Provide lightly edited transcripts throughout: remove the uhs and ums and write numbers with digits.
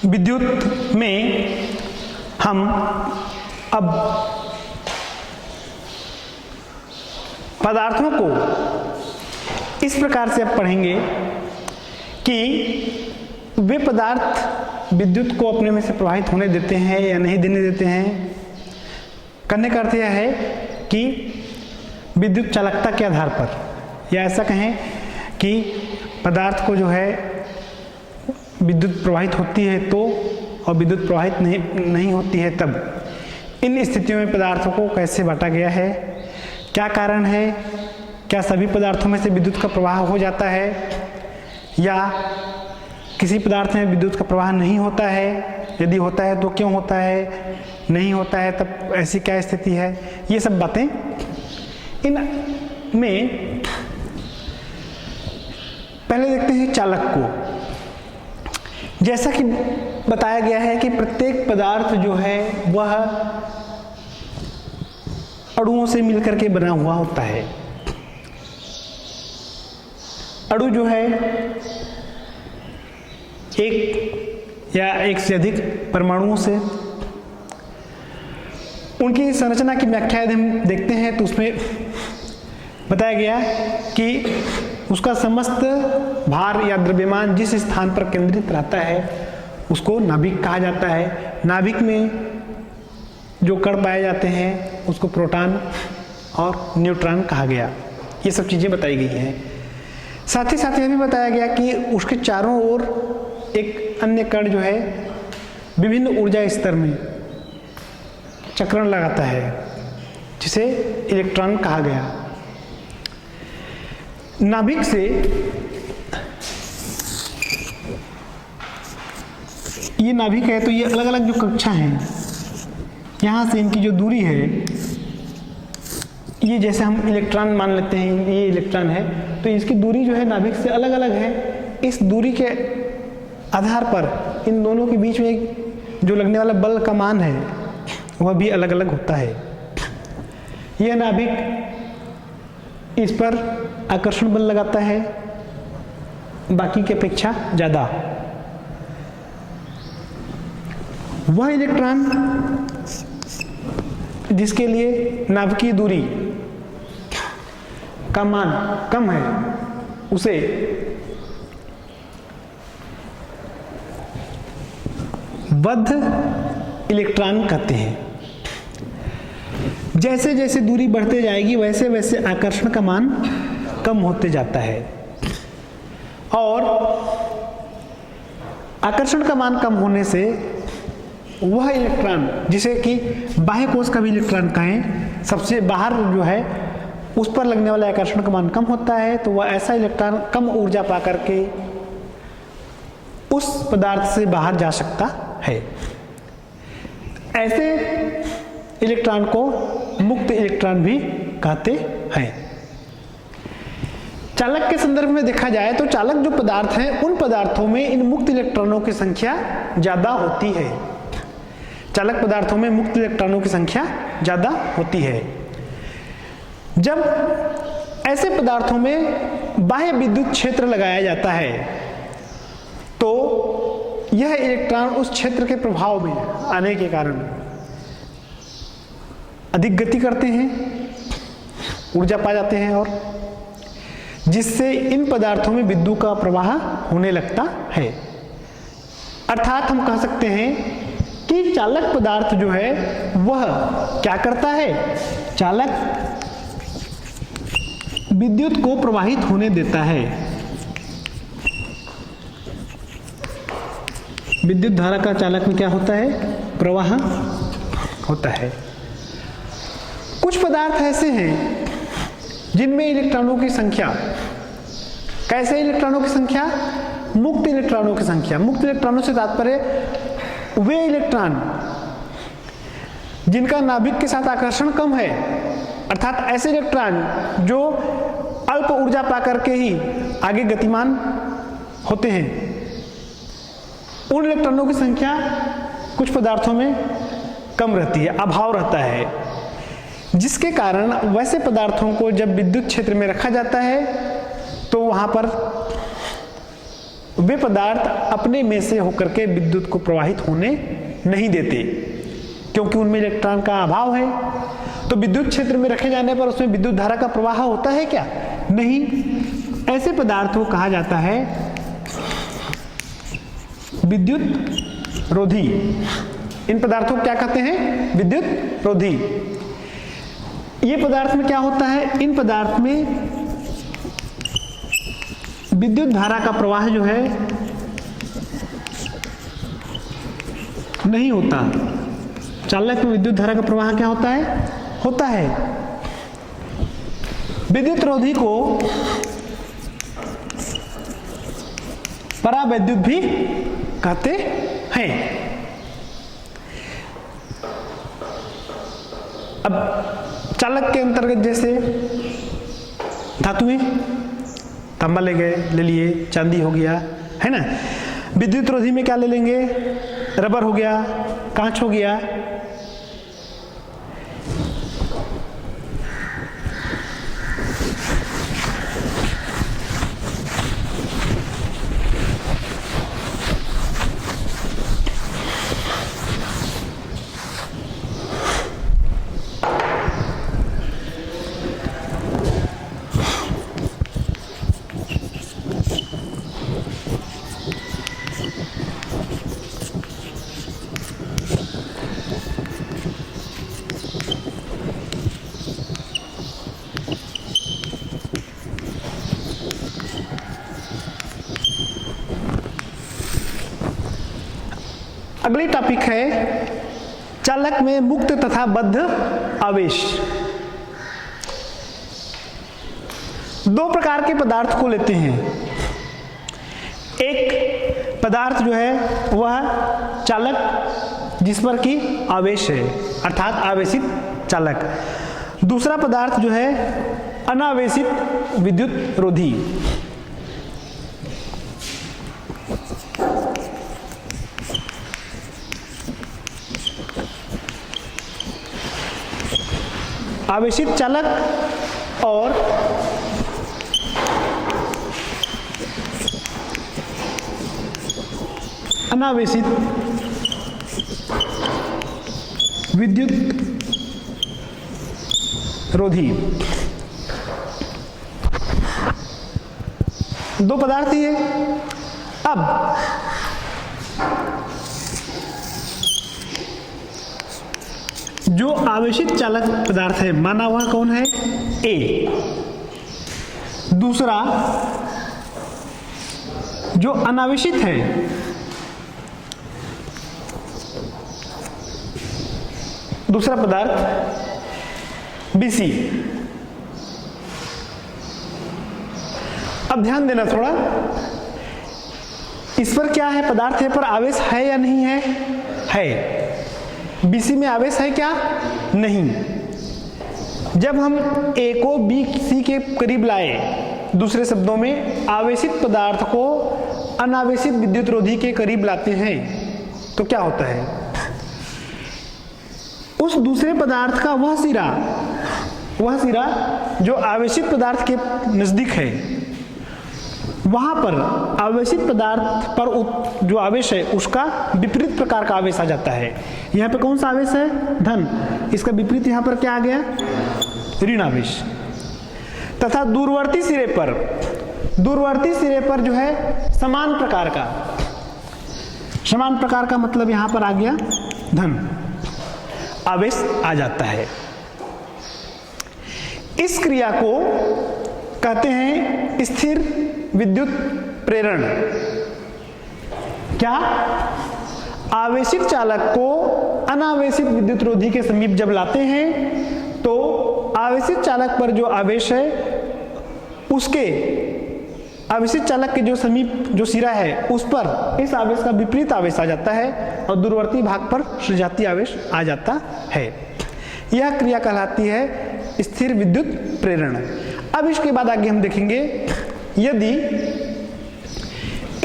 विद्युत में हम अब पदार्थों को इस प्रकार से अब पढ़ेंगे कि वे पदार्थ विद्युत को अपने में से प्रवाहित होने देते हैं या नहीं देने देते हैं। करने का अर्थ यह है कि विद्युत चालकता के आधार पर, या ऐसा कहें कि पदार्थ को जो है विद्युत प्रवाहित होती है तो, और विद्युत प्रवाहित नहीं होती है तब, इन स्थितियों में पदार्थों को कैसे बांटा गया है, क्या कारण है, क्या सभी पदार्थों में से विद्युत का प्रवाह हो जाता है या किसी पदार्थ में विद्युत का प्रवाह नहीं होता है, यदि होता है तो क्यों होता है, नहीं होता है तब ऐसी क्या स्थिति है। ये सब बातें इनमें पहले देखते हैं चालक को। जैसा कि बताया गया है कि प्रत्येक पदार्थ जो है वह अणुओं से मिलकर के बना हुआ होता है। अणु जो है एक या एक से अधिक परमाणुओं से, उनकी संरचना की व्याख्या यदि हम देखते हैं तो उसमें बताया गया कि उसका समस्त भार या द्रव्यमान जिस स्थान पर केंद्रित रहता है उसको नाभिक कहा जाता है। नाभिक में जो कण पाए जाते हैं उसको प्रोटॉन और न्यूट्रॉन कहा गया। ये सब चीज़ें बताई गई हैं। साथ ही साथ यह भी बताया गया कि उसके चारों ओर एक अन्य कण जो है विभिन्न ऊर्जा स्तर में चक्रण लगाता है, जिसे इलेक्ट्रॉन कहा गया। नाभिक से ये नाभिक है तो ये अलग अलग जो कक्षा हैं, यहाँ से इनकी जो दूरी है, ये जैसे हम इलेक्ट्रॉन मान लेते हैं, ये इलेक्ट्रॉन है तो इसकी दूरी जो है नाभिक से अलग अलग है। इस दूरी के आधार पर इन दोनों के बीच में जो लगने वाला बल का मान है वह भी अलग अलग होता है। यह नाभिक इस पर आकर्षण बल लगाता है बाकी की अपेक्षा ज़्यादा। वह इलेक्ट्रॉन जिसके लिए नाभिकीय दूरी का मान कम है उसे बद्ध इलेक्ट्रॉन कहते हैं। जैसे जैसे दूरी बढ़ते जाएगी वैसे वैसे आकर्षण का मान कम होते जाता है, और आकर्षण का मान कम होने से वह इलेक्ट्रॉन जिसे कि बाह्य कोश का भी इलेक्ट्रॉन कहें, सबसे बाहर जो है उस पर लगने वाला आकर्षण का मान कम होता है, तो वह ऐसा इलेक्ट्रॉन कम ऊर्जा पा करके उस पदार्थ से बाहर जा सकता है। ऐसे इलेक्ट्रॉन को मुक्त इलेक्ट्रॉन भी कहते हैं। चालक के संदर्भ में देखा जाए तो चालक जो पदार्थ हैं उन पदार्थों में इन मुक्त इलेक्ट्रॉनों की संख्या ज्यादा होती है। चालक पदार्थों में मुक्त इलेक्ट्रॉनों की संख्या ज्यादा होती है। जब ऐसे पदार्थों में बाह्य विद्युत क्षेत्र लगाया जाता है तो यह इलेक्ट्रॉन उस क्षेत्र के प्रभाव में आने के कारण अधिक गति करते हैं, ऊर्जा पा जाते हैं, और जिससे इन पदार्थों में विद्युत का प्रवाह होने लगता है। अर्थात हम कह सकते हैं कि चालक पदार्थ जो है वह क्या करता है, चालक विद्युत को प्रवाहित होने देता है। विद्युत धारा का चालक में क्या होता है, प्रवाह होता है। कुछ पदार्थ ऐसे हैं जिनमें इलेक्ट्रॉनों की संख्या, कैसे इलेक्ट्रॉनों की संख्या, मुक्त इलेक्ट्रॉनों की संख्या। मुक्त इलेक्ट्रॉनों से तात्पर्य वे इलेक्ट्रॉन जिनका नाभिक के साथ आकर्षण कम है, अर्थात ऐसे इलेक्ट्रॉन जो अल्प ऊर्जा पा करके ही आगे गतिमान होते हैं, उन इलेक्ट्रॉनों की संख्या कुछ पदार्थों में कम रहती है, अभाव रहता है, जिसके कारण वैसे पदार्थों को जब विद्युत क्षेत्र में रखा जाता है तो वहां पर वे पदार्थ अपने में से होकर के विद्युत को प्रवाहित होने नहीं देते, क्योंकि उनमें इलेक्ट्रॉन का अभाव है। तो विद्युत क्षेत्र में रखे जाने पर उसमें विद्युत धारा का प्रवाह होता है क्या? नहीं। ऐसे पदार्थों को कहा जाता है विद्युत रोधी। इन पदार्थों को क्या कहते हैं? विद्युत रोधी। ये पदार्थ में क्या होता है? इन पदार्थ में विद्युत धारा का प्रवाह जो है नहीं होता। चालक में विद्युत धारा का प्रवाह क्या होता है? होता है। विद्युत रोधी को परावैद्युत भी कहते हैं। अब चालक के अंतर्गत जैसे धातुएं, तांबा ले गए, ले लिए, चांदी हो गया, है ना। विद्युत रोधी में क्या ले लेंगे? रबर हो गया, कांच हो गया। अगली टॉपिक है चालक में मुक्त तथा बद्ध आवेश। दो प्रकार के पदार्थ को लेते हैं। एक पदार्थ जो है वह चालक जिस पर कि आवेश है, अर्थात आवेशित चालक। दूसरा पदार्थ जो है अनावेशित विद्युत रोधी। आवेशित चालक और अनावेशित विद्युत रोधी। दो पदार्थ ही है। अब जो आवेशित चालक पदार्थ है माना हुआ कौन है? ए। दूसरा जो अनावेशित है दूसरा पदार्थ बीसी। अब ध्यान देना थोड़ा, इस पर क्या है? पदार्थ है पर आवेश है या नहीं है? है। बीसी में आवेश है क्या? नहीं। जब हम ए को बी सी के करीब लाए, दूसरे शब्दों में आवेशित पदार्थ को अनावेशित विद्युत रोधी के करीब लाते हैं, तो क्या होता है? उस दूसरे पदार्थ का वह सिरा जो आवेशित पदार्थ के नजदीक है, वहां पर आवेशित पदार्थ पर जो आवेश है उसका विपरीत प्रकार का आवेश आ जाता है। यहाँ पे कौन सा आवेश है? धन। इसका विपरीत यहाँ पर क्या आ गया? ऋण आवेश। तथा दूरवर्ती सिरे पर जो है समान प्रकार का मतलब यहाँ पर आ गया धन आवेश आ जाता है। इस क्रिया को कहते हैं स्थिर विद्युत प्रेरण। क्या? आवेशित चालक को अनावेशित विद्युत रोधी के समीप जब लाते हैं तो आवेशित चालक पर जो आवेश है उसके आवेशित चालक के जो समीप जो सिरा है उस पर इस आवेश का विपरीत आवेश आ जाता है और दूरवर्ती भाग पर सजातीय आवेश आ जाता है। यह क्रिया कहलाती है स्थिर विद्युत प्रेरण। अब इसके बाद आगे हम देखेंगे, यदि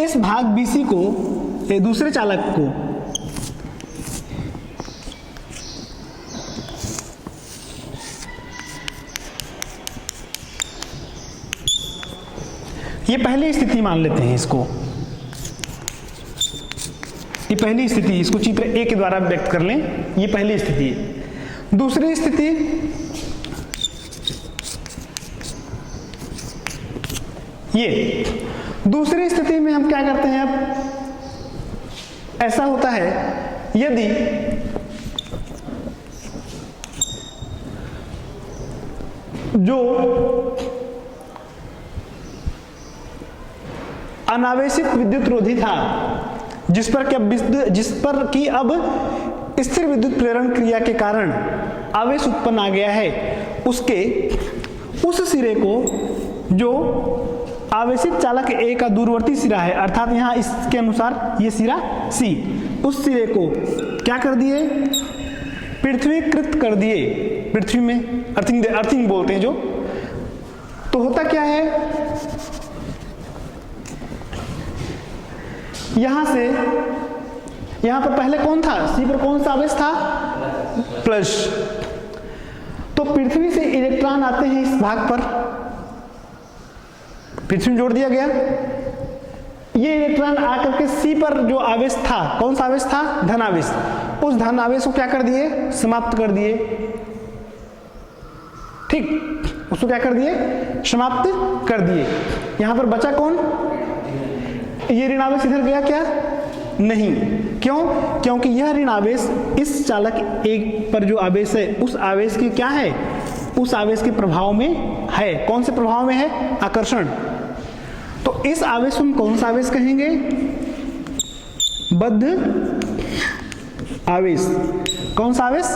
इस भाग BC को दूसरे चालक को ये पहली स्थिति मान लेते हैं इसको, ये पहली स्थिति, इसको चित्र ए के द्वारा व्यक्त कर लें, ये पहली स्थिति है। दूसरी स्थिति, ये दूसरी स्थिति में हम क्या करते हैं, अब ऐसा होता है यदि जो अनावेशित विद्युत रोधी था, जिस पर कि अब स्थिर विद्युत प्रेरण क्रिया के कारण आवेश उत्पन्न आ गया है, उसके उस सिरे को जो आवेशित चालक ए का दूरवर्ती सिरा है, अर्थात यहां इसके अनुसार ये सिरा सी, उस सिरे को क्या कर दिए, पृथ्वीकृत कर दिए, पृथ्वी में अर्थिंग बोलते हैं जो। तो होता क्या है, यहां से यहां पर पहले कौन था, सी पर कौन सा आवेश था, प्लस। तो पृथ्वी से इलेक्ट्रॉन आते हैं इस भाग पर, पृथ्वी में जोड़ दिया गया, ये इलेक्ट्रॉन आकर के सी पर जो आवेश था, कौन सा आवेश था, धन आवेश, उस धन आवेश को क्या कर दिए, समाप्त कर दिए। ठीक, उसको क्या कर दिए, समाप्त कर दिए। यहां पर बचा कौन, ये ऋण आवेश इधर गया क्या, नहीं। क्यों, क्योंकि यह ऋण आवेश इस चालक एक पर जो आवेश है, उस आवेश की क्या है, उस आवेश के प्रभाव में है। कौन से प्रभाव में है, आकर्षण। तो इस आवेश को हम कौन सा आवेश कहेंगे, बद्ध आवेश। कौन सा आवेश,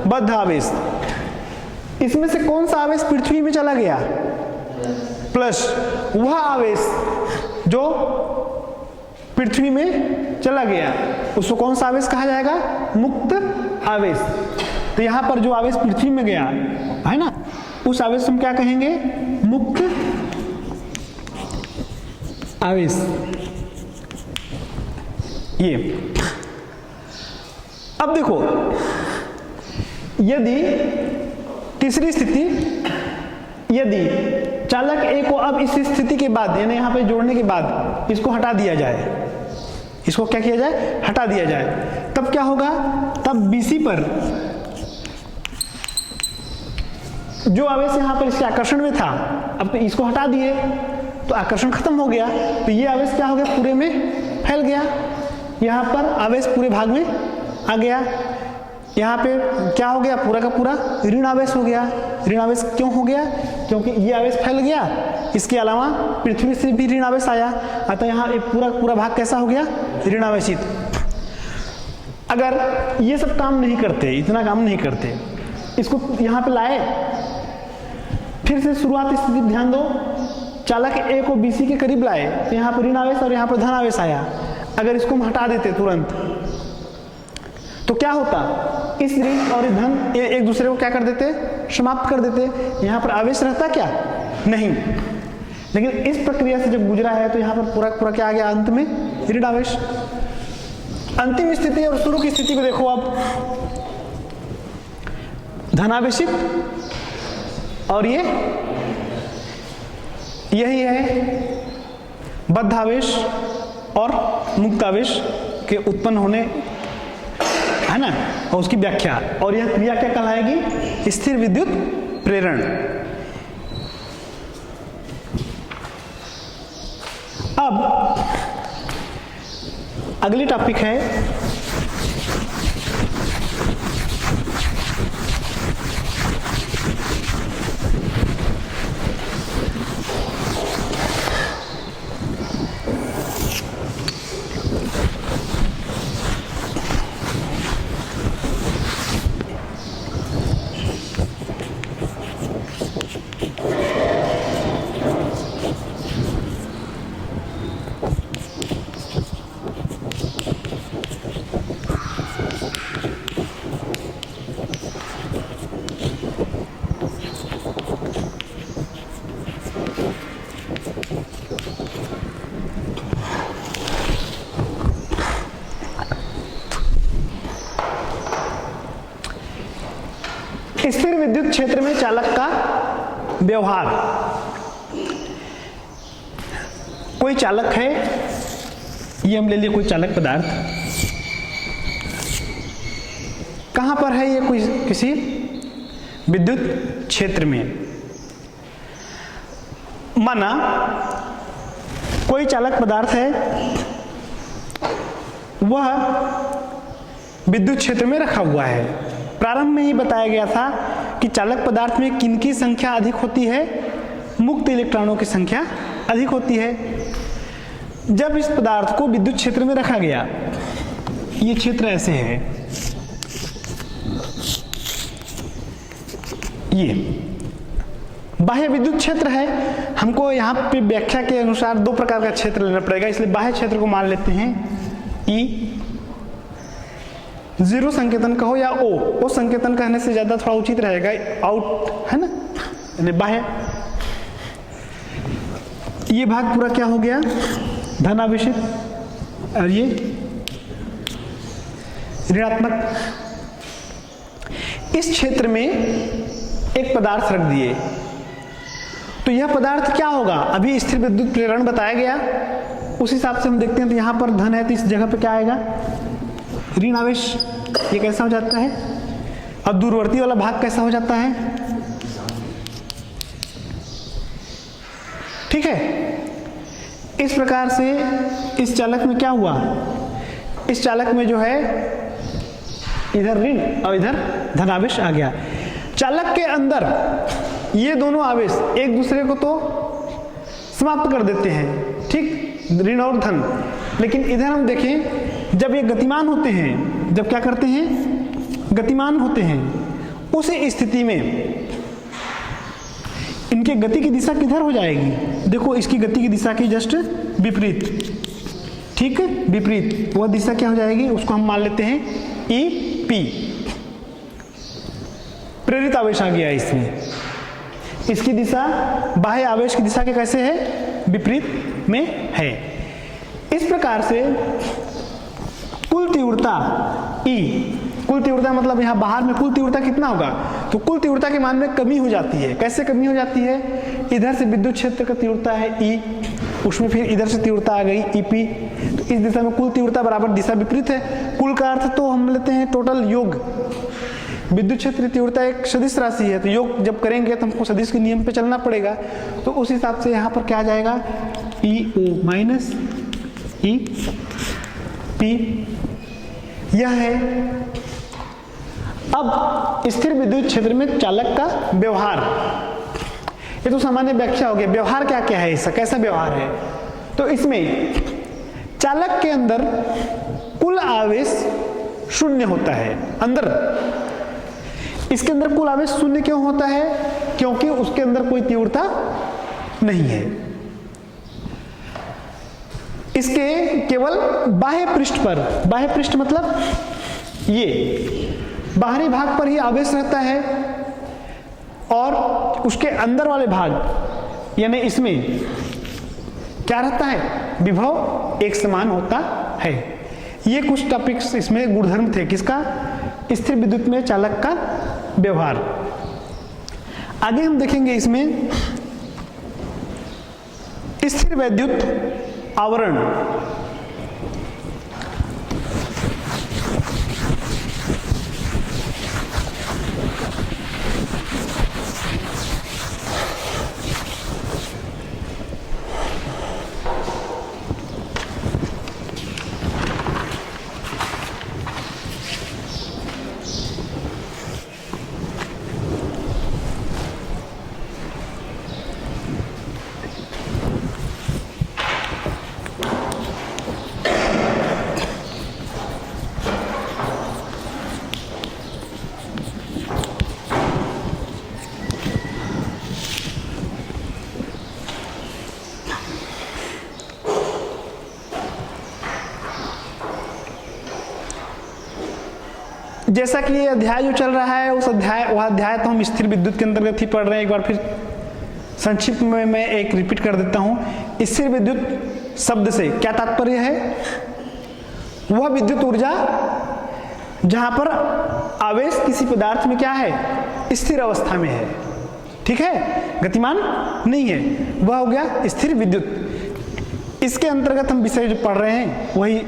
बद्ध आवेश। इसमें से कौन सा आवेश पृथ्वी में चला गया, प्लस। वह आवेश जो पृथ्वी में चला गया, उसको कौन सा आवेश कहा जाएगा, मुक्त आवेश। तो यहां पर जो आवेश पृथ्वी में गया है ना, उस आवेश हम क्या कहेंगे, मुक्त आवेश। ये अब देखो, यदि तीसरी स्थिति, यदि चालक ए को अब इस स्थिति के बाद, यानी यहां पे जोड़ने के बाद इसको हटा दिया जाए, इसको क्या किया जाए, हटा दिया जाए, तब क्या होगा, तब BC पर जो आवेश यहां पर इसके आकर्षण में था, अब तो इसको हटा दिए तो आकर्षण खत्म हो गया, तो ये आवेश क्या हो गया, पूरे में फैल गया। यहां पर आवेश पूरे भाग में आ गया, यहाँ पे क्या हो गया, पूरा का पूरा ऋण आवेश हो गया। ऋण आवेश क्यों हो गया, क्योंकि ये आवेश फैल गया, इसके अलावा पृथ्वी से भी ऋण आवेश आया, अतः यहाँ एक पूरा भाग कैसा हो गया, ऋण आवेशित। अगर ये सब काम नहीं करते, इतना काम नहीं करते, इसको यहाँ पे लाए, फिर से शुरुआत स्थिति ध्यान दो, चालक ए को BC के करीब लाए, तो यहाँ पर ऋण आवेश और यहाँ पर धन आवेश आया। अगर इसको हम हटा देते तुरंत, तो क्या होता, इस ऋण और धन एक दूसरे को क्या कर देते, समाप्त कर देते। यहाँ पर आवेश रहता क्या, नहीं। लेकिन इस प्रक्रिया से जब गुजरा है, तो यहाँ पर पूरा क्या आ गया, अंत में ऋण आवेश। अंतिम स्थिति और शुरू की स्थिति को देखो, अब धनावेशित और ये यही है बद्ध आवेश और मुक्त आवेश के उत्पन्न होने, है ना, और उसकी व्याख्या। और यह क्रिया क्या कहलाएगी, स्थिर विद्युत प्रेरण। अब अगली टॉपिक है स्थिर विद्युत क्षेत्र में चालक का व्यवहार। कोई चालक है, ये हम ले लिए कोई चालक पदार्थ, कहाँ पर है ये? कोई किसी विद्युत क्षेत्र में। माना कोई चालक पदार्थ है, वह विद्युत क्षेत्र में रखा हुआ है। प्रारंभ में ही बताया गया था कि चालक पदार्थ में किनकी संख्या अधिक होती है? मुक्त इलेक्ट्रॉनों की संख्या अधिक होती है। जब इस पदार्थ को विद्युत क्षेत्र में रखा गया, ये क्षेत्र ऐसे है, ये बाह्य विद्युत क्षेत्र है। हमको यहाँ पे व्याख्या के अनुसार दो प्रकार का क्षेत्र लेना पड़ेगा, इसलिए बाह्य क्षेत्र को मान लेते हैं ई। जीरो संकेतन कहो या ओ संकेतन कहने से ज्यादा थोड़ा उचित रहेगा, आउट है ना, यानी बाह्य। ये भाग पूरा क्या हो गया? धनावेशित, और ये ऋणात्मक। इस क्षेत्र में एक पदार्थ रख दिए, तो यह पदार्थ क्या होगा? अभी स्थिर विद्युत प्रेरण बताया गया, उस हिसाब से हम देखते हैं। तो यहां पर धन है, तो इस जगह पे क्या आएगा? ऋण आवेश। ये कैसा हो जाता है? अब दूरवर्ती वाला भाग कैसा हो जाता है? ठीक है। इस प्रकार से इस चालक में क्या हुआ? इस चालक में जो है इधर ऋण और इधर धनावेश आ गया। चालक के अंदर ये दोनों आवेश एक दूसरे को तो समाप्त कर देते हैं, ठीक, ऋण और धन। लेकिन इधर हम देखें, जब ये गतिमान होते हैं, जब क्या करते हैं? गतिमान होते हैं, उस स्थिति में इनके गति की दिशा किधर हो जाएगी? देखो, इसकी गति की दिशा की जस्ट विपरीत, ठीक है, विपरीत। वह दिशा क्या हो जाएगी? उसको हम मान लेते हैं ई पी। प्रेरित आवेश आ गया इसमें। इसकी दिशा बाह्य आवेश की दिशा के कैसे है? विपरीत में है। इस प्रकार से कुल तीव्रता E, कुल तीव्रता मतलब यहां बाहर में कुल तीव्रता कितना होगा? तो कुल तीव्रता के मान में कमी हो जाती है। कैसे कमी हो जाती है? इधर से विद्युत क्षेत्र का तीव्रता है E, उसमें फिर इधर से तीव्रता आ गई EP, तो इस दिशा में कुल तीव्रता बराबर दिशा विपरीत है। कुल का अर्थ तो हम लेते हैं टोटल योग। विद्युत क्षेत्र तीव्रता एक सदिश राशि है, तो योग जब करेंगे तो हमको सदिश के नियम पे चलना पड़ेगा। तो उस हिसाब से यहाँ पर क्या आ जाएगा? EO minus EP। यह है। अब स्थिर विद्युत क्षेत्र में चालक का व्यवहार, ये तो सामान्य व्याख्या हो गया। व्यवहार क्या क्या है इसका, कैसा व्यवहार है? तो इसमें चालक के अंदर कुल आवेश शून्य होता है। अंदर इसके अंदर कुल आवेश शून्य क्यों होता है? क्योंकि उसके अंदर कोई तीव्रता नहीं है। इसके केवल बाह्य पृष्ठ पर, बाह्य पृष्ठ मतलब ये बाहरी भाग पर ही आवेश रहता है, और उसके अंदर वाले भाग यानी इसमें क्या रहता है? विभव एक समान होता है। ये कुछ टॉपिक्स इसमें गुणधर्म थे किसका? स्थिर विद्युत में चालक का व्यवहार। आगे हम देखेंगे इसमें स्थिर विद्युत आवरण। जैसा कि ये अध्याय जो चल रहा है, उस अध्याय वह अध्याय तो हम स्थिर विद्युत के अंतर्गत ही पढ़ रहे हैं। एक बार फिर संक्षिप्त में मैं एक रिपीट कर देता हूं। स्थिर विद्युत शब्द से क्या तात्पर्य है? वह विद्युत ऊर्जा जहां पर आवेश किसी पदार्थ में क्या है? स्थिर अवस्था में है, ठीक है, गतिमान नहीं है, वह हो गया स्थिर विद्युत। इसके अंतर्गत हम विषय जो पढ़ रहे हैं वही।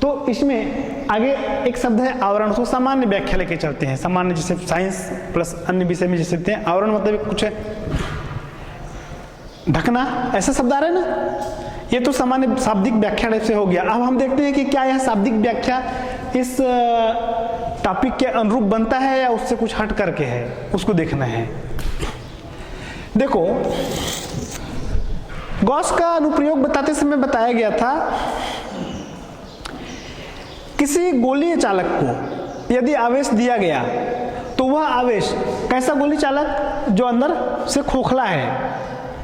तो इसमें आगे एक शब्द है आवरण, उसको सामान्य व्याख्या लेके चलते हैं। सामान्य जैसे साइंस प्लस अन्य विषय में जैसे हैं, आवरण मतलब कुछ है ढकना, ऐसा शब्द आ रहा है ना। ये तो सामान्य शाब्दिक व्याख्या टाइप से हो गया। अब हम देखते हैं कि क्या यह शाब्दिक व्याख्या इस टॉपिक के अनुरूप बनता है या उससे कुछ हट करके है, उसको देखना है। देखो, गॉस का अनुप्रयोग बताते समय बताया गया था, किसी गोलीय चालक को यदि आवेश दिया गया तो वह आवेश कैसा गोली चालक, जो अंदर से खोखला है,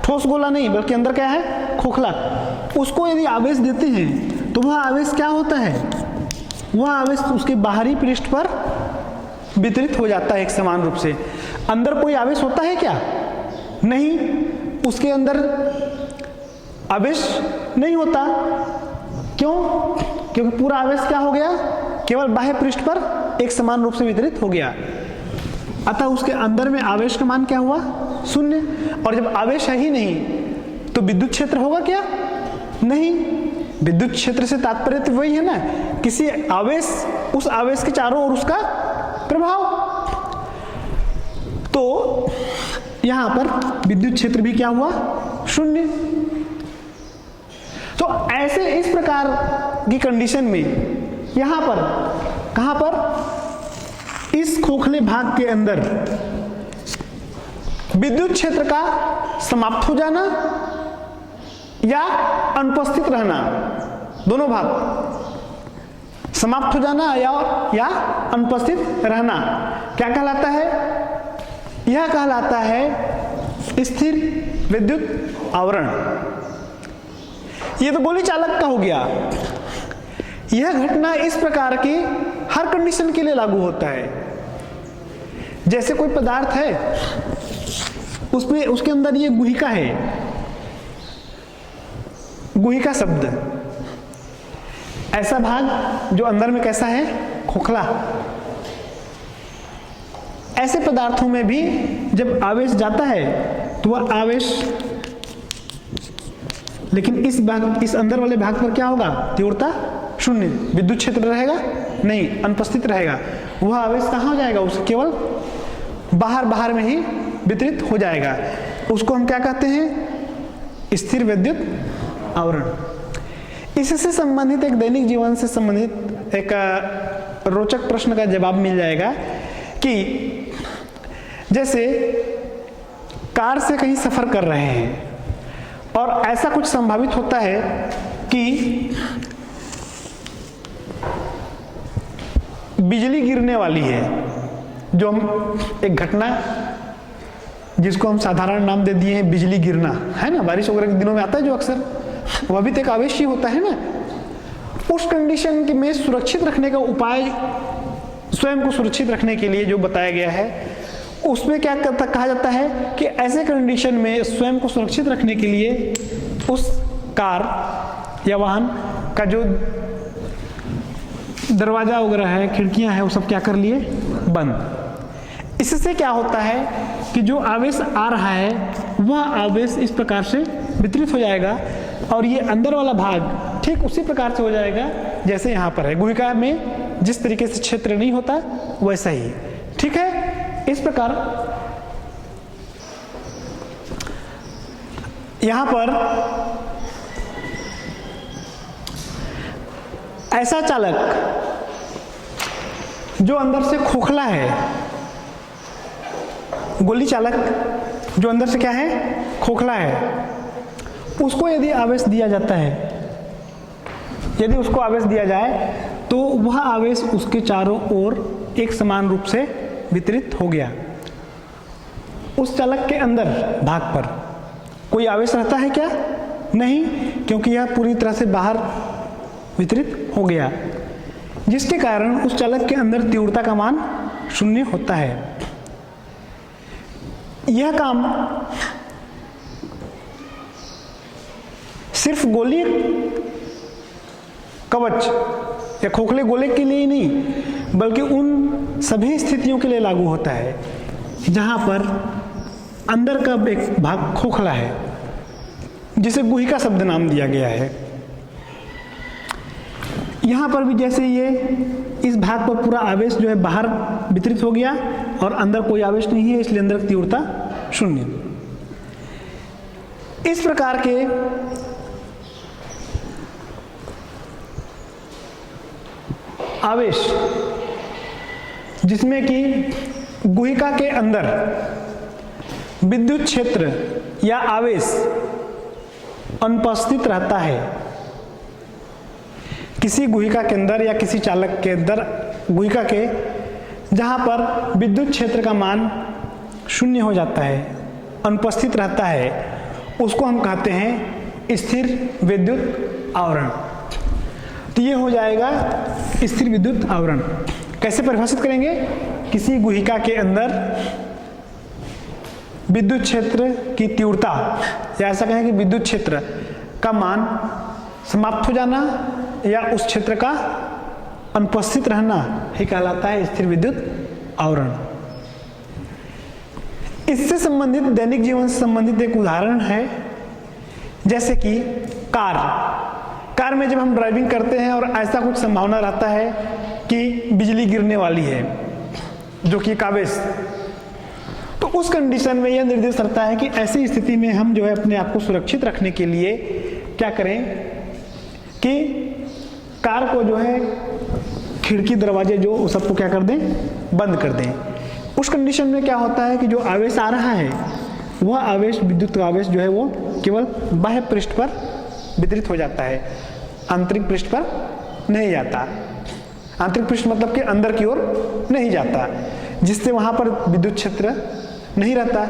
ठोस गोला नहीं बल्कि अंदर क्या है, खोखला, उसको यदि आवेश देते हैं तो वह आवेश क्या होता है, वह आवेश उसके बाहरी पृष्ठ पर वितरित हो जाता है एक समान रूप से। अंदर कोई आवेश होता है क्या? नहीं, उसके अंदर आवेश नहीं होता। क्यों? क्योंकि पूरा आवेश क्या हो गया, केवल बाह्य पृष्ठ पर एक समान रूप से वितरित हो गया। अतः उसके अंदर में आवेश का मान क्या हुआ, शून्य। और जब आवेश है ही नहीं तो विद्युत क्षेत्र होगा क्या? नहीं। विद्युत क्षेत्र से तात्पर्य तो वही है ना, किसी आवेश, उस आवेश के चारों ओर उसका प्रभाव। तो यहां पर विद्युत क्षेत्र भी क्या हुआ, शून्य। तो ऐसे इस प्रकार की कंडीशन में यहां पर, कहां पर, इस खोखले भाग के अंदर विद्युत क्षेत्र का समाप्त हो जाना या अनुपस्थित रहना, दोनों भाग, समाप्त हो जाना या अनुपस्थित रहना, क्या कहलाता है? यह कहलाता है स्थिर विद्युत आवरण। यह तो गोली चालक का हो गया। यह घटना इस प्रकार की हर कंडीशन के लिए लागू होता है। जैसे कोई पदार्थ है, उसमें उसके अंदर ये गुहिका है, गुहिका शब्द, ऐसा भाग जो अंदर में कैसा है, खोखला। ऐसे पदार्थों में भी जब आवेश जाता है तो वह आवेश, लेकिन इस अंदर वाले भाग पर क्या होगा, तीव्रता शून्य, विद्युत क्षेत्र रहेगा नहीं, अनुपस्थित रहेगा। वह आवेश कहाँ हो जाएगा, उसे केवल बाहर में ही वितरित हो जाएगा। उसको हम क्या कहते हैं, स्थिर विद्युत आवरण। इससे संबंधित एक दैनिक जीवन से संबंधित एक रोचक प्रश्न का जवाब मिल जाएगा कि जैसे कार से कहीं सफर कर रहे हैं और ऐसा कुछ संभावित होता है कि बिजली गिरने वाली है, जो हम एक घटना जिसको हम साधारण नाम दे दिए हैं बिजली गिरना, है ना, बारिश वगैरह के दिनों में आता है जो अक्सर, वह भी तो एक आवेश ही होता है ना। उस कंडीशन के में सुरक्षित रखने का उपाय, स्वयं को सुरक्षित रखने के लिए जो बताया गया है, उसमें क्या कहा जाता है कि ऐसे कंडीशन में स्वयं को सुरक्षित रखने के लिए उस कार या वाहन का जो दरवाजा वगैरह है, खिड़कियां हैं, वो सब क्या कर लिए, बंद। इससे क्या होता है कि जो आवेश आ रहा है वह आवेश इस प्रकार से वितरित हो जाएगा और ये अंदर वाला भाग ठीक उसी प्रकार से हो जाएगा जैसे यहाँ पर है। गुहिका में जिस तरीके से क्षेत्र नहीं होता वैसा ही, ठीक है। इस प्रकार यहां पर ऐसा चालक जो अंदर से खोखला है, गोली चालक जो अंदर से क्या है, खोखला है, उसको यदि आवेश दिया जाता है, यदि उसको आवेश दिया जाए तो वह आवेश उसके चारों ओर एक समान रूप से वितरित हो गया। उस चालक के अंदर भाग पर कोई आवेश रहता है क्या? नहीं, क्योंकि यह पूरी तरह से बाहर वितरित हो गया, जिसके कारण उस चालक के अंदर तीव्रता का मान शून्य होता है। यह काम सिर्फ गोलीय कवच या खोखले गोले के लिए ही नहीं, बल्कि उन सभी स्थितियों के लिए लागू होता है जहां पर अंदर का एक भाग खोखला है, जिसे गुहिका शब्द नाम दिया गया है। यहाँ पर भी जैसे ये इस भाग पर पूरा आवेश जो है बाहर वितरित हो गया और अंदर कोई आवेश नहीं है, इसलिए अंदर की तीव्रता शून्य। इस प्रकार के आवेश जिसमें कि गुहिका के अंदर विद्युत क्षेत्र या आवेश अनुपस्थित रहता है, किसी गुहिका के अंदर या किसी चालक के अंदर गुहिका के जहाँ पर विद्युत क्षेत्र का मान शून्य हो जाता है, अनुपस्थित रहता है, उसको हम कहते हैं स्थिर विद्युत आवरण। तो ये हो जाएगा स्थिर विद्युत आवरण। कैसे परिभाषित करेंगे? किसी गुहिका के अंदर विद्युत क्षेत्र की तीव्रता, या ऐसा कहें कि विद्युत क्षेत्र का मान समाप्त हो जाना या उस क्षेत्र का अनुपस्थित रहना ही कहलाता है स्थिर विद्युत आवरण। इससे संबंधित दैनिक जीवन से संबंधित एक उदाहरण है, जैसे कि कार में जब हम ड्राइविंग करते हैं और ऐसा कुछ संभावना रहता है कि बिजली गिरने वाली है, जो कि एक आवेश, तो उस कंडीशन में यह निर्देश करता है कि ऐसी स्थिति में हम जो है अपने आप को सुरक्षित रखने के लिए क्या करें कि कार को जो है खिड़की दरवाजे जो सबको क्या कर दें, बंद कर दें। उस कंडीशन में क्या होता है कि जो आवेश आ रहा है वह आवेश, विद्युत आवेश जो है वो केवल बाह्य पृष्ठ पर वितरित हो जाता है, आंतरिक पृष्ठ पर नहीं जाता। आंतरिक पृष्ठ मतलब कि अंदर की ओर नहीं जाता, जिससे वहां पर विद्युत क्षेत्र नहीं रहता,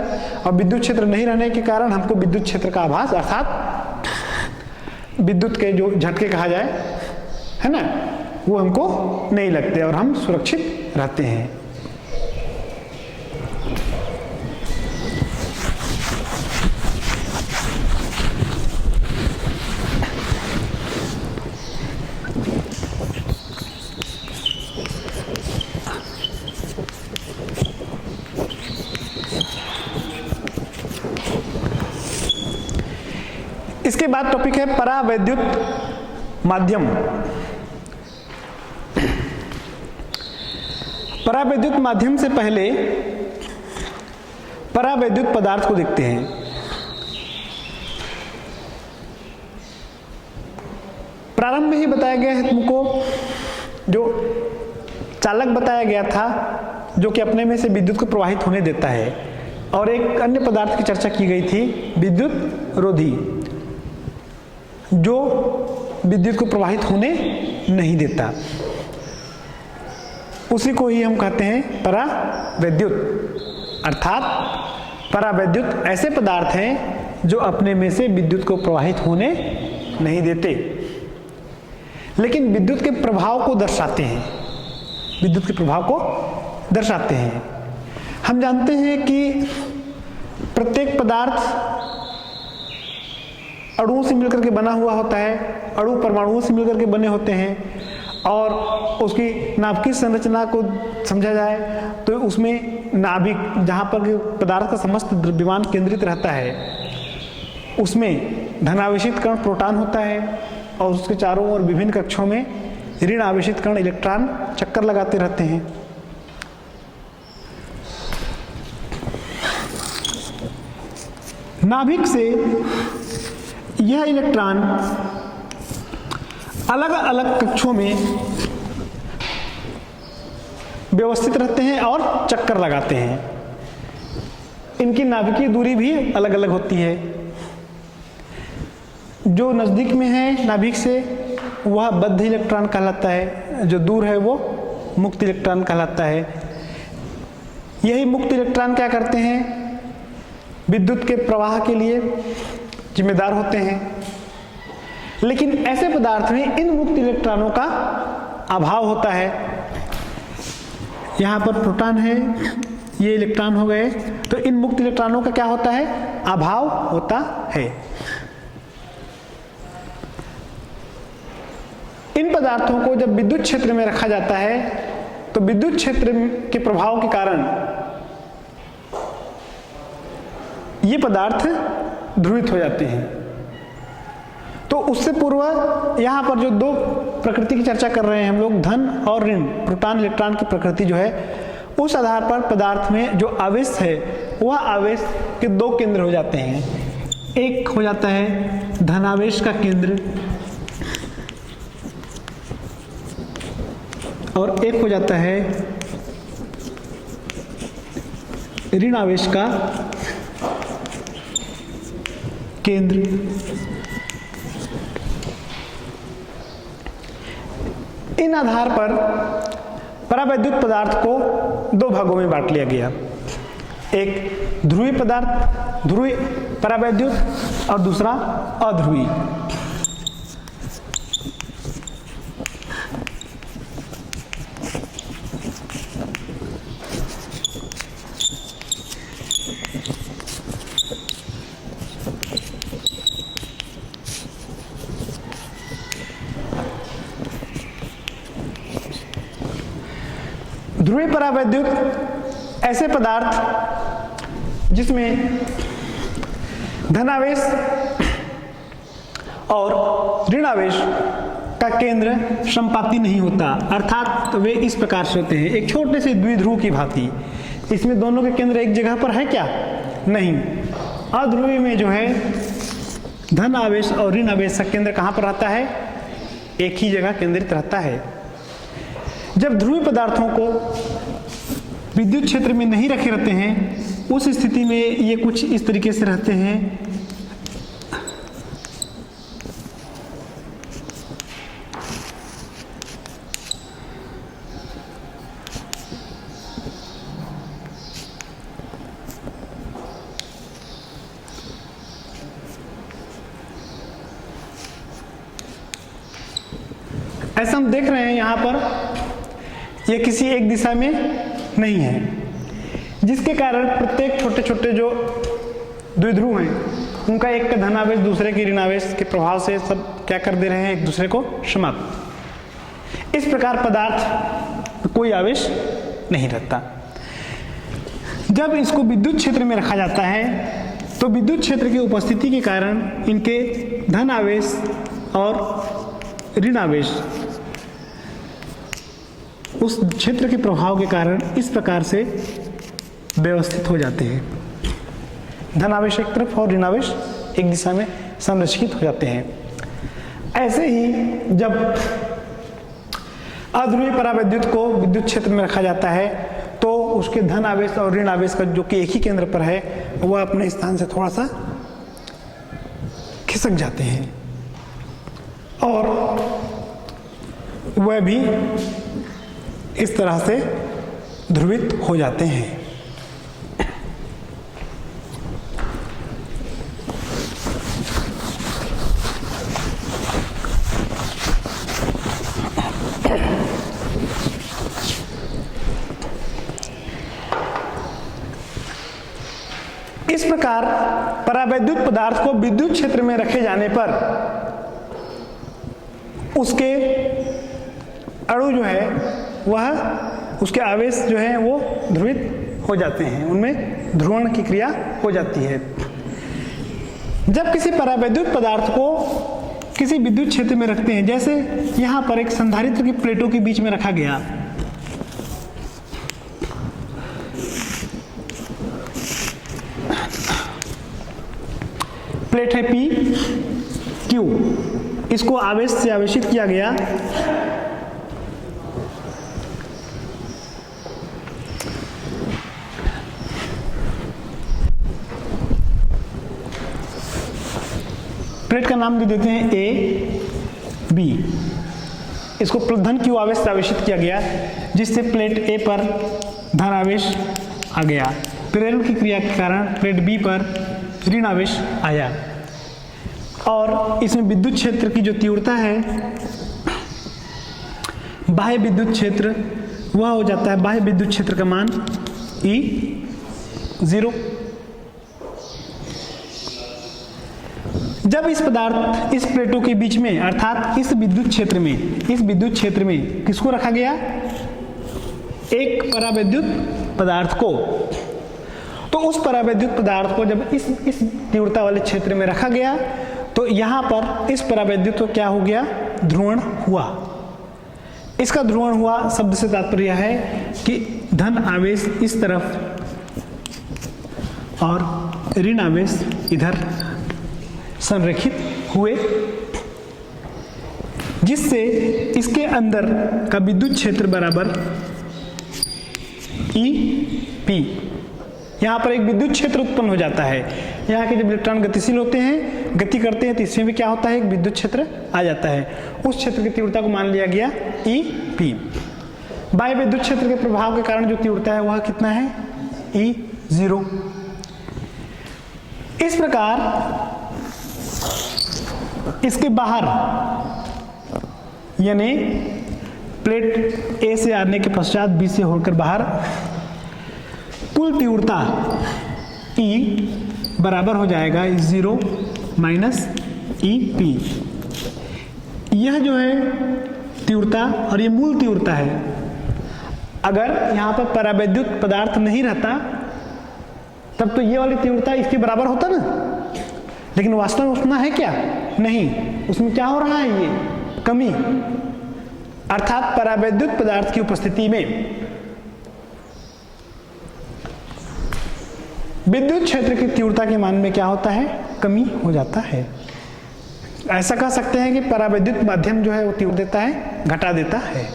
और विद्युत क्षेत्र नहीं रहने के कारण हमको विद्युत क्षेत्र का आभास अर्थात विद्युत के जो झटके कहा जाए, है ना, वो हमको नहीं लगते और हम सुरक्षित रहते हैं। इसके बाद टॉपिक है परावैद्युत माध्यम। परावैद्युत माध्यम से पहले परावैद्युत पदार्थ को देखते हैं। प्रारंभ में ही बताया गया है तुमको, जो चालक बताया गया था जो कि अपने में से विद्युत को प्रवाहित होने देता है, और एक अन्य पदार्थ की चर्चा की गई थी, विद्युत रोधी, जो विद्युत को प्रवाहित होने नहीं देता। उसी को ही हम कहते हैं परावैद्युत। अर्थात परावैद्युत ऐसे पदार्थ हैं जो अपने में से विद्युत को प्रवाहित होने नहीं देते, लेकिन विद्युत के प्रभाव को दर्शाते हैं, विद्युत के प्रभाव को दर्शाते हैं। हम जानते हैं कि प्रत्येक पदार्थ अणुओं से मिलकर के बना हुआ होता है, अणु परमाणुओं से मिलकर के बने होते हैं, और उसकी नाभिकीय संरचना को समझा जाए तो उसमें नाभिक, जहाँ पर पदार्थ का समस्त द्रव्यमान केंद्रित रहता है, उसमें धनावेशित कण प्रोटॉन होता है, और उसके चारों ओर विभिन्न कक्षों में ऋण आवेशित कण इलेक्ट्रॉन चक्कर लगाते रहते हैं। नाभिक से यह इलेक्ट्रॉन अलग अलग कक्षों में व्यवस्थित रहते हैं और चक्कर लगाते हैं। इनकी नाभिकीय दूरी भी अलग अलग होती है। जो नज़दीक में है नाभिक से वह बद्ध इलेक्ट्रॉन कहलाता है, जो दूर है वो मुक्त इलेक्ट्रॉन कहलाता है। यही मुक्त इलेक्ट्रॉन क्या करते हैं, विद्युत के प्रवाह के लिए जिम्मेदार होते हैं। लेकिन ऐसे पदार्थ में इन मुक्त इलेक्ट्रॉनों का अभाव होता है। यहाँ पर प्रोटॉन है, ये इलेक्ट्रॉन हो गए, तो इन मुक्त इलेक्ट्रॉनों का क्या होता है, अभाव होता है। इन पदार्थों को जब विद्युत क्षेत्र में रखा जाता है तो विद्युत क्षेत्र के प्रभाव के कारण ये पदार्थ ध्रुवित हो जाते हैं। तो उससे पूर्व यहाँ पर जो दो प्रकृति की चर्चा कर रहे हैं हम लोग, धन और ऋण, प्रोटॉन इलेक्ट्रॉन की प्रकृति जो है, उस आधार पर पदार्थ में जो आवेश है वह आवेश के दो केंद्र हो जाते हैं। एक हो जाता है धनावेश का केंद्र और एक हो जाता है ऋण आवेश का केंद्र। इन आधार पर परावैद्युत पदार्थ को दो भागों में बांट लिया गया, एक ध्रुवीय पदार्थ, ध्रुवीय परावैद्युत, और दूसरा अध्रुवीय। ध्रुवीय परावैद्युत ऐसे पदार्थ जिसमें धनावेश और ऋणावेश का केंद्र समपाती नहीं होता, अर्थात वे इस प्रकार से होते हैं, एक छोटे से द्विध्रुव की भांति। इसमें दोनों के केंद्र एक जगह पर है क्या? नहीं। अध्रुवीय में जो है धन आवेश और ऋण आवेश का केंद्र कहाँ पर रहता है? एक ही जगह केंद्रित रहता है। जब ध्रुवीय पदार्थों को विद्युत क्षेत्र में नहीं रखे रहते हैं, उस स्थिति में ये कुछ इस तरीके से रहते हैं। ऐसा हम देख रहे हैं यहाँ पर, ये किसी एक दिशा में नहीं है, जिसके कारण प्रत्येक छोटे छोटे जो द्विध्रुव हैं उनका एक का धनावेश दूसरे के ऋणावेश के प्रभाव से सब क्या कर दे रहे हैं, एक दूसरे को समाप्त। इस प्रकार पदार्थ कोई आवेश नहीं रहता। जब इसको विद्युत क्षेत्र में रखा जाता है तो विद्युत क्षेत्र की उपस्थिति के कारण इनके धन आवेश और ऋण आवेश उस क्षेत्र के प्रभाव के कारण इस प्रकार से व्यवस्थित हो जाते हैं। धनावेश एक तरफ और ऋणावेश एक दिशा में संरक्षित हो जाते हैं। ऐसे ही जब अध्रुवीय परावैद्युत को विद्युत क्षेत्र में रखा जाता है तो उसके धन आवेश और ऋण आवेश का जो कि एक ही केंद्र पर है वह अपने स्थान से थोड़ा सा खिसक जाते हैं और वह भी इस तरह से ध्रुवित हो जाते हैं। इस प्रकार परावैद्युत पदार्थ को विद्युत क्षेत्र में रखे जाने पर उसके अणु जो है वह, उसके आवेश जो है वो ध्रुवित हो जाते हैं, उनमें ध्रुवण की क्रिया हो जाती है। जब किसी परावैद्युत पदार्थ को किसी विद्युत क्षेत्र में रखते हैं, जैसे यहाँ पर एक संधारित्र की प्लेटों के बीच में रखा गया, प्लेट है P Q, इसको आवेश से आवेशित किया गया। प्लेट का नाम दे देते हैं A B, इसको धन Q आवेश से आवेशित किया गया, जिससे प्लेट A पर धन आवेश आ गया। प्रेरण की क्रिया के कारण प्लेट B पर ऋण आवेश आया और इसमें विद्युत क्षेत्र की जो तीव्रता है, बाह्य विद्युत क्षेत्र, वह हो जाता है, बाह्य विद्युत क्षेत्र का मान E0। जब इस पदार्थ इस प्लेटों के बीच में अर्थात इस विद्युत क्षेत्र में किसको रखा गया? एक परावैद्युत पदार्थ को। तो उस परावैद्युत पदार्थ को जब इस तीव्रता वाले क्षेत्र में रखा गया तो यहाँ पर इस परावैद्युत को क्या हो गया, ध्रुवण हुआ। इसका ध्रुवण हुआ शब्द से तात्पर्य है कि धन आवेश इस तरफ और ऋण आवेश इधर संरेखित हुए, जिससे इसके अंदर का विद्युत क्षेत्र बराबर ई पी, यहाँ पर एक विद्युत क्षेत्र उत्पन्न हो जाता है। यहाँ के जब इलेक्ट्रॉन गतिशील होते हैं, गति करते हैं, तो इसमें भी क्या होता है, एक विद्युत क्षेत्र आ जाता है। उस क्षेत्र की तीव्रता को मान लिया गया ई पी। बाह्य विद्युत क्षेत्र के प्रभाव के कारण जो तीव्रता है वह कितना है, ई 0। इस प्रकार इसके बाहर यानी प्लेट ए से आने के पश्चात बी से होकर बाहर कुल तीव्रता E बराबर हो जाएगा 0 माइनस ई पी। यह जो है तीव्रता और ये मूल तीव्रता है। अगर यहाँ पर परावैद्युत पदार्थ नहीं रहता तब तो ये वाली तीव्रता इसके बराबर होता ना, लेकिन वास्तव में उतना है क्या, नहीं। उसमें क्या हो रहा है, ये कमी, अर्थात परावैद्युत पदार्थ की उपस्थिति में विद्युत क्षेत्र की तीव्रता के मान में क्या होता है, कमी हो जाता है। ऐसा कह सकते हैं कि परावैद्युत माध्यम जो है वो तीव्र देता है, घटा देता है।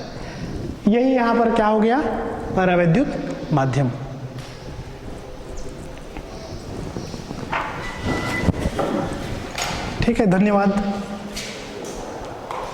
यही यहां पर क्या हो गया, परावैद्युत माध्यम। ठीक है, धन्यवाद।